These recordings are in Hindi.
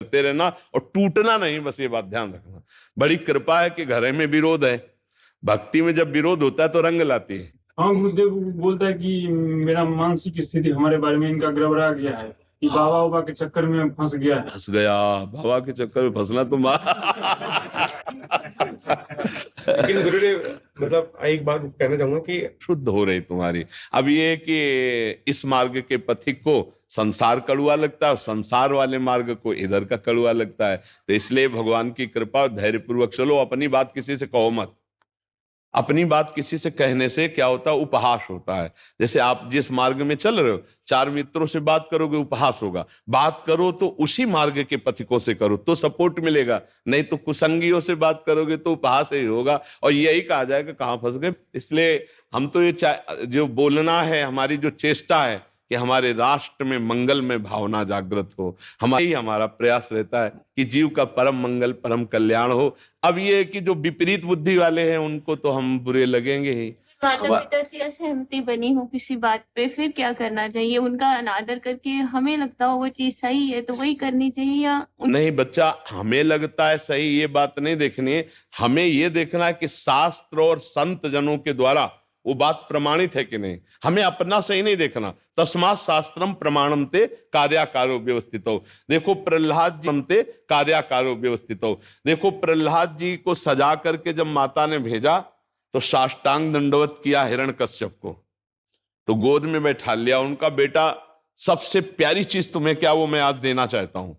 करते रहना और टूटना नहीं, बस ये बात ध्यान रखना। बड़ी कृपा है कि घर में विरोध है, भक्ति में जब विरोध होता है तो रंग लाती है। हाँ, गुरुदेव बोलता है कि मेरा मानसिक स्थिति हमारे बारे में इनका गड़बड़ा गया है कि बाबा बाबा के चक्कर में फंस गया है। फंस गया बाबा के चक्कर में फंसना तो लेकिन गुरुदेव मतलब एक बात कहना चाहूंगा कि शुद्ध हो रही तुम्हारी। अब ये कि इस मार्ग के पथिक को संसार कड़ुआ लगता है और संसार वाले मार्ग को इधर का कड़ुआ लगता है, तो इसलिए भगवान की कृपा, धैर्यपूर्वक चलो। अपनी बात किसी से कहो मत। अपनी बात किसी से कहने से क्या होता है, उपहास होता है। जैसे आप जिस मार्ग में चल रहे हो, चार मित्रों से बात करोगे, उपहास होगा। बात करो तो उसी मार्ग के पथिकों से करो तो सपोर्ट मिलेगा, नहीं तो कुसंगियों से बात करोगे तो उपहास ही होगा और यही कहा जाएगा कहाँ फंस गए। इसलिए हम तो ये जो बोलना है, हमारी जो चेष्टा है कि हमारे राष्ट्र में मंगल में भावना जागृत हो, हमारा प्रयास रहता है कि जीव का परम मंगल, परम कल्याण हो। अब ये कि जो विपरीत बुद्धि वाले हैं उनको तो हम बुरे लगेंगे ही। माता पिता से असहमति बनी हो किसी बात पे, फिर क्या करना चाहिए? उनका अनादर करके हमें लगता हो वो चीज सही है तो वही करनी चाहिए या नहीं बच्चा, हमें लगता है सही ये बात नहीं देखनी है। हमें ये देखना है कि शास्त्र और संत जनों के द्वारा वो बात प्रमाणित है कि नहीं। हमें अपना सही नहीं देखना। तस्मात् शास्त्रम प्रमाणम ते कार्याकारो व्यवस्थितो। देखो प्रहलाद जी ते कार्याकारो व्यवस्थितो। देखो प्रहलाद जी को सजा करके जब माता ने भेजा तो साष्टांग दंडवत किया हिरण्यकश्यप को, तो गोद में बैठा लिया। उनका बेटा सबसे प्यारी चीज तुम्हें क्या, वो मैं आज देना चाहता हूं।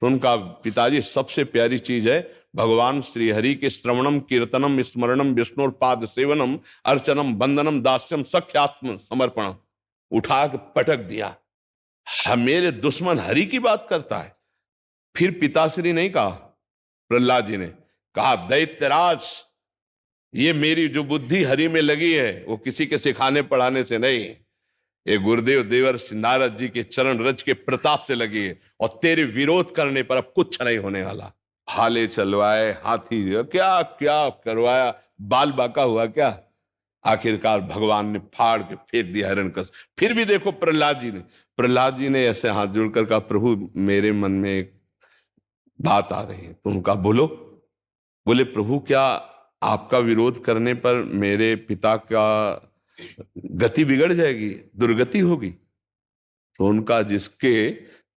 तो उनका पिताजी सबसे प्यारी चीज है भगवान श्री हरि के श्रवणम कीर्तनम स्मरणम विष्णु पाद सेवनम अर्चनम वंदनम दास्यम सख्यात्म समर्पणम। उठा के पटक दिया। मेरे दुश्मन हरि की बात करता है। फिर पिताश्री नहीं कहा, प्रहलाद जी ने कहा, दैत्यराज ये मेरी जो बुद्धि हरि में लगी है वो किसी के सिखाने पढ़ाने से नहीं, ये गुरुदेव देवर्षि नारद जी के चरण रज के प्रताप से लगी है। और तेरे विरोध करने पर अब कुछ नहीं होने वाला। भाले चलवाए, हाथी क्या क्या करवाया, बाल बाका हुआ क्या। आखिरकार भगवान ने फाड़ के फेंक दिया हिरण्यकश्यप। फिर भी देखो प्रहलाद जी ने ऐसे हाथ जोड़कर कहा, प्रभु मेरे मन में एक बात आ रही है। तो उनका बोलो। बोले, प्रभु क्या आपका विरोध करने पर मेरे पिता का गति बिगड़ जाएगी, दुर्गति होगी? तो उनका, जिसके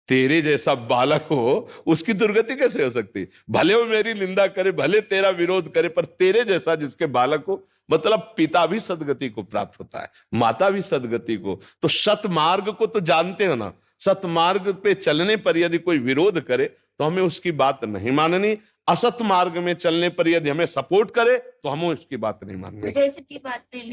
तेरे जैसा बालक हो उसकी दुर्गति कैसे हो सकती? भले वो मेरी निंदा करे, भले तेरा विरोध करे, पर तेरे जैसा जिसके बालक हो, मतलब पिता भी सदगति को प्राप्त होता है, माता भी सदगति को। तो सतमार्ग को तो जानते हो ना, सतमार्ग पे चलने पर यदि कोई विरोध करे तो हमें उसकी बात नहीं माननी। असत मार्ग में चलने पर यदि हमें सपोर्ट करे तो हमें उसकी बात नहीं माननी। जैसे की बात ले